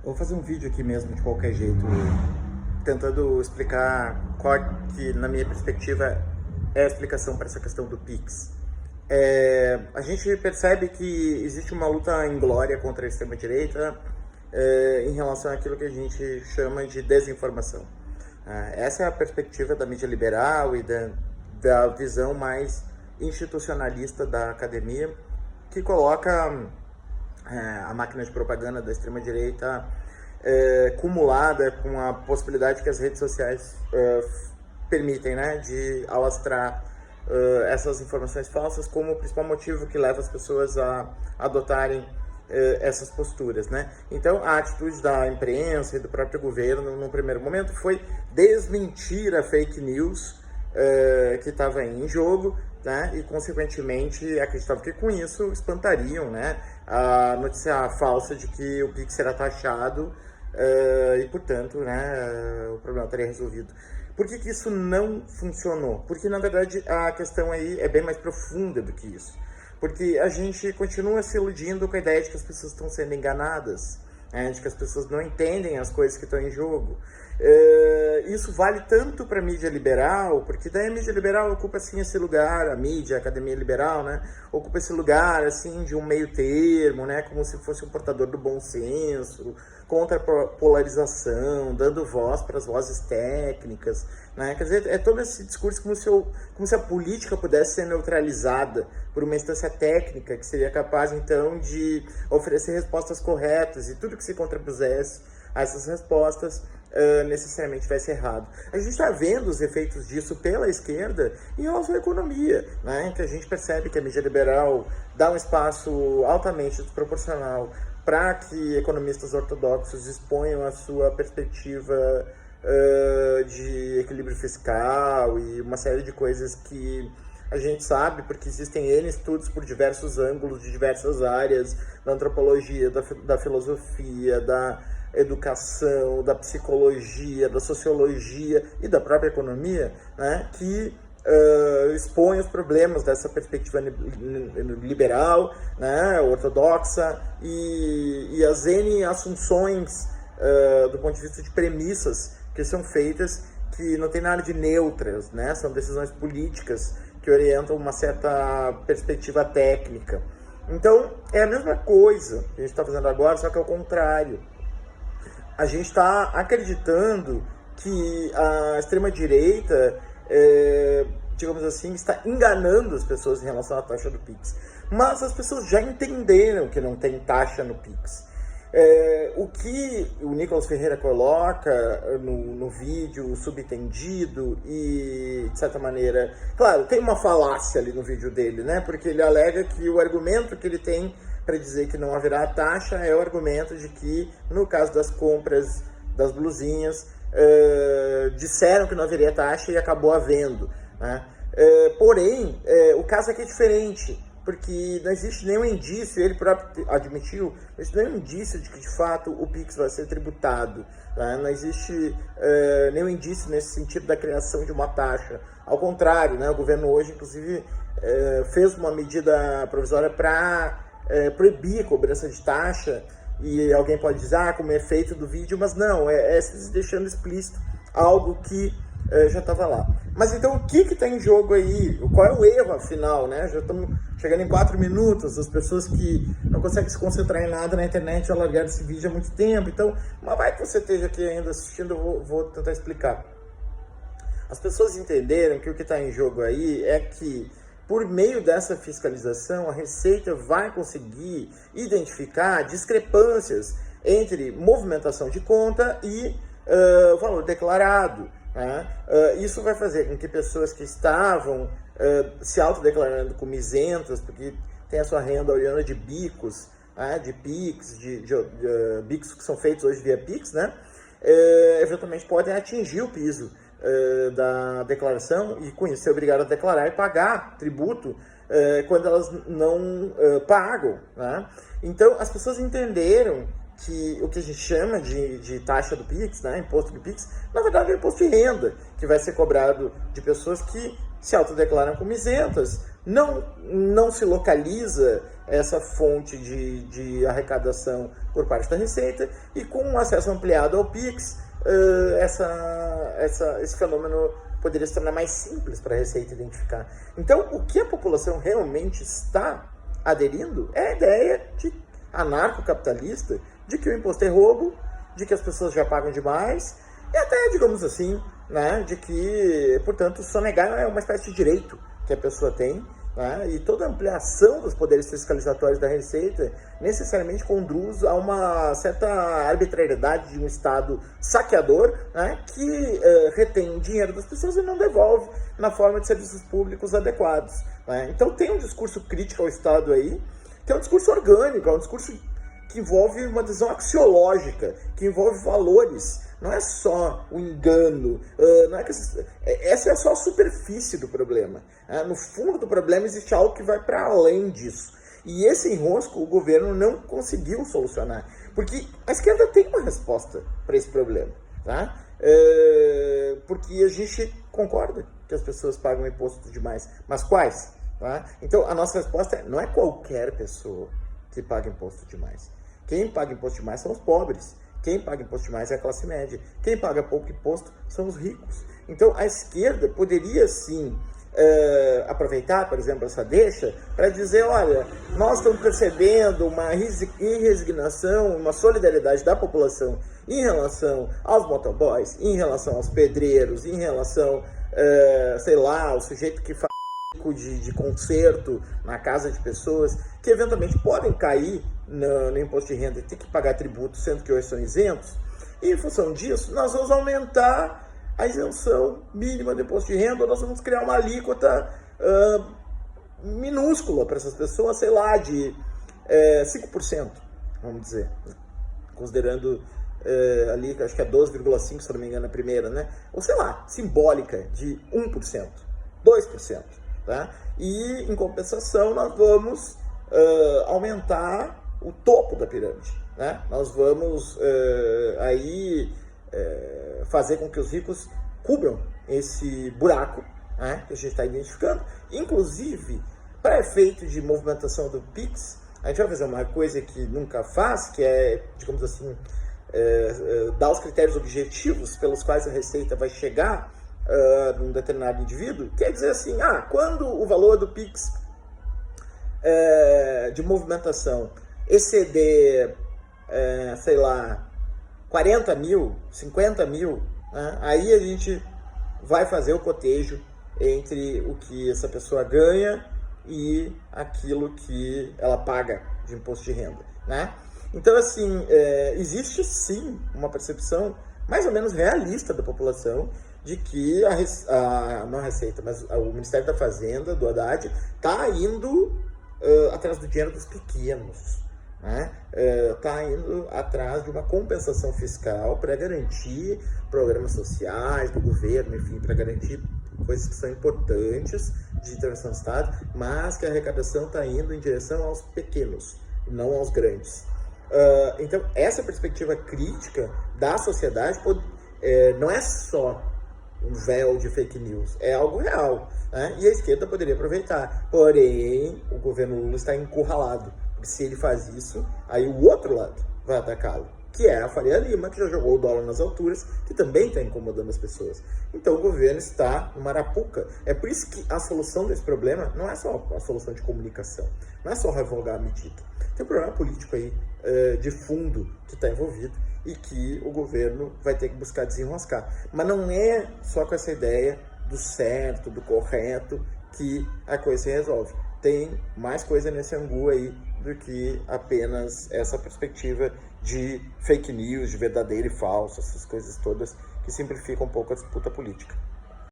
Vou fazer um vídeo aqui mesmo, de qualquer jeito, tentando explicar qual que, na minha perspectiva, é a explicação para essa questão do Pix. A gente percebe que existe uma luta inglória contra a extrema-direita em relação àquilo que a gente chama de desinformação. Essa é a perspectiva da mídia liberal e da visão mais institucionalista da academia, que coloca a máquina de propaganda da extrema-direita cumulada com a possibilidade que as redes sociais permitem, né, de alastrar essas informações falsas como o principal motivo que leva as pessoas a adotarem essas posturas, né? Então, a atitude da imprensa e do próprio governo, no primeiro momento, foi desmentir a fake news que estava em jogo, né? E, consequentemente, acreditavam que com isso espantariam, né, a notícia falsa de que o Pix será taxado e, portanto, né, o problema estaria resolvido. Por que isso não funcionou? Porque, na verdade, a questão aí é bem mais profunda do que isso. Porque a gente continua se iludindo com a ideia de que as pessoas estão sendo enganadas, né, de que as pessoas não entendem as coisas que estão em jogo. Isso vale tanto para a mídia liberal, porque daí a mídia liberal ocupa assim esse lugar, a mídia, a academia liberal, né, ocupa esse lugar assim de um meio termo, né, como se fosse um portador do bom senso, contra a polarização, dando voz para as vozes técnicas, né? Quer dizer, é todo esse discurso como se a política pudesse ser neutralizada por uma instância técnica que seria capaz, então, de oferecer respostas corretas, e tudo que se contrapusesse a essas respostas necessariamente vai ser errado. A gente está vendo os efeitos disso pela esquerda em relação à economia, né? Que a gente percebe que a mídia liberal dá um espaço altamente desproporcional para que economistas ortodoxos exponham a sua perspectiva de equilíbrio fiscal e uma série de coisas que a gente sabe, porque existem N estudos por diversos ângulos, de diversas áreas, da antropologia, da filosofia, da educação, da psicologia, da sociologia e da própria economia, né, que expõe os problemas dessa perspectiva liberal, né, ortodoxa, e as N assunções do ponto de vista de premissas que são feitas, que não tem nada de neutras, né, são decisões políticas que orientam uma certa perspectiva técnica. Então, é a mesma coisa que a gente está fazendo agora, só que ao contrário. A gente está acreditando que a extrema-direita, digamos assim, está enganando as pessoas em relação à taxa do Pix. Mas as pessoas já entenderam que não tem taxa no Pix. O que o Nicolas Ferreira coloca no vídeo subentendido e, de certa maneira, claro, tem uma falácia ali no vídeo dele, né? Porque ele alega que o argumento que ele tem para dizer que não haverá taxa é o argumento de que, no caso das compras das blusinhas, disseram que não haveria taxa e acabou havendo, né? Porém, o caso aqui é diferente, porque não existe nenhum indício, ele próprio admitiu, não existe nenhum indício de que, de fato, o Pix vai ser tributado, né? Não existe nenhum indício nesse sentido da criação de uma taxa. Ao contrário, né? O governo hoje, inclusive, fez uma medida provisória para proibir a cobrança de taxa, e alguém pode dizer, como efeito do vídeo, mas não, deixando explícito algo que já estava lá. Mas então, o que está em jogo aí? Qual é o erro, afinal, né? Já estamos chegando em 4 minutos, as pessoas que não conseguem se concentrar em nada na internet já largaram esse vídeo há muito tempo, então, mas vai que você esteja aqui ainda assistindo, eu vou tentar explicar. As pessoas entenderam que o que está em jogo aí é que, por meio dessa fiscalização, a Receita vai conseguir identificar discrepâncias entre movimentação de conta e valor declarado, né? Isso vai fazer com que pessoas que estavam se autodeclarando como isentas, porque tem a sua renda oriunda de bicos, né, de PIX, de bicos que são feitos hoje via PIX, né, eventualmente podem atingir o piso da declaração e, com isso, ser obrigado a declarar e pagar tributo quando elas não pagam, né? Então, as pessoas entenderam que o que a gente chama de taxa do Pix, né, imposto do Pix, na verdade é imposto de renda, que vai ser cobrado de pessoas que se autodeclaram como isentas, não se localiza essa fonte de arrecadação por parte da Receita, e com um acesso ampliado ao Pix, esse fenômeno poderia se tornar mais simples para a Receita identificar. Então, o que a população realmente está aderindo é a ideia anarcocapitalista de que o imposto é roubo, de que as pessoas já pagam demais, e até, digamos assim, né, de que, portanto, sonegar é uma espécie de direito que a pessoa tem, né, e toda a ampliação dos poderes fiscalizatórios da Receita necessariamente conduz a uma certa arbitrariedade de um Estado saqueador, né, que retém dinheiro das pessoas e não devolve na forma de serviços públicos adequados, né. Então tem um discurso crítico ao Estado aí, que é um discurso orgânico, é um discurso que envolve uma visão axiológica, que envolve valores. Não é só o engano, não é que essa é só a superfície do problema. No fundo do problema existe algo que vai para além disso. E esse enrosco o governo não conseguiu solucionar, porque a esquerda tem uma resposta para esse problema, tá? Porque a gente concorda que as pessoas pagam imposto demais, mas quais? Tá? Então a nossa resposta não é qualquer pessoa que paga imposto demais. Quem paga imposto demais são os pobres. Quem paga imposto demais é a classe média. Quem paga pouco imposto são os ricos. Então, a esquerda poderia, sim, aproveitar, por exemplo, essa deixa para dizer, olha, nós estamos percebendo uma resignação, uma solidariedade da população em relação aos motoboys, em relação aos pedreiros, em relação, sei lá, ao sujeito que faz de conserto na casa de pessoas que eventualmente podem cair no imposto de renda e ter que pagar tributo, sendo que hoje são isentos. E em função disso, nós vamos aumentar a isenção mínima do imposto de renda, ou nós vamos criar uma alíquota minúscula para essas pessoas, sei lá, de 5%, vamos dizer, considerando ali, acho que é 12,5%, se não me engano, a primeira, né? Ou sei lá, simbólica, de 1%, 2%. Tá? E, em compensação, nós vamos aumentar o topo da pirâmide. Né? Nós vamos fazer com que os ricos cubram esse buraco, né, que a gente está identificando. Inclusive, para efeito de movimentação do Pix, a gente vai fazer uma coisa que nunca faz, que é, digamos assim, dar os critérios objetivos pelos quais a Receita vai chegar num determinado indivíduo. Quer dizer assim, quando o valor do Pix de movimentação exceder, sei lá, 40 mil, 50 mil, né, aí a gente vai fazer o cotejo entre o que essa pessoa ganha e aquilo que ela paga de imposto de renda, né? Então, assim, existe sim uma percepção mais ou menos realista da população de que não a Receita, mas o Ministério da Fazenda, do Haddad, está indo atrás do dinheiro dos pequenos, né? Está indo atrás de uma compensação fiscal para garantir programas sociais do governo, enfim, para garantir coisas que são importantes de intervenção do Estado, mas que a arrecadação está indo em direção aos pequenos, não aos grandes. Então, essa perspectiva crítica da sociedade não é só um véu de fake news, é algo real, né? E a esquerda poderia aproveitar. Porém, o governo Lula está encurralado, porque se ele faz isso, aí o outro lado vai atacá-lo, que é a Faria Lima, que já jogou o dólar nas alturas, que também está incomodando as pessoas. Então o governo está numa arapuca. É por isso que a solução desse problema não é só a solução de comunicação, não é só revogar a medida. Tem um problema político aí, de fundo, que está envolvido e que o governo vai ter que buscar desenroscar. Mas não é só com essa ideia do certo, do correto, que a coisa se resolve. Tem mais coisa nesse angu aí do que apenas essa perspectiva de fake news, de verdadeiro e falso, essas coisas todas que simplificam um pouco a disputa política.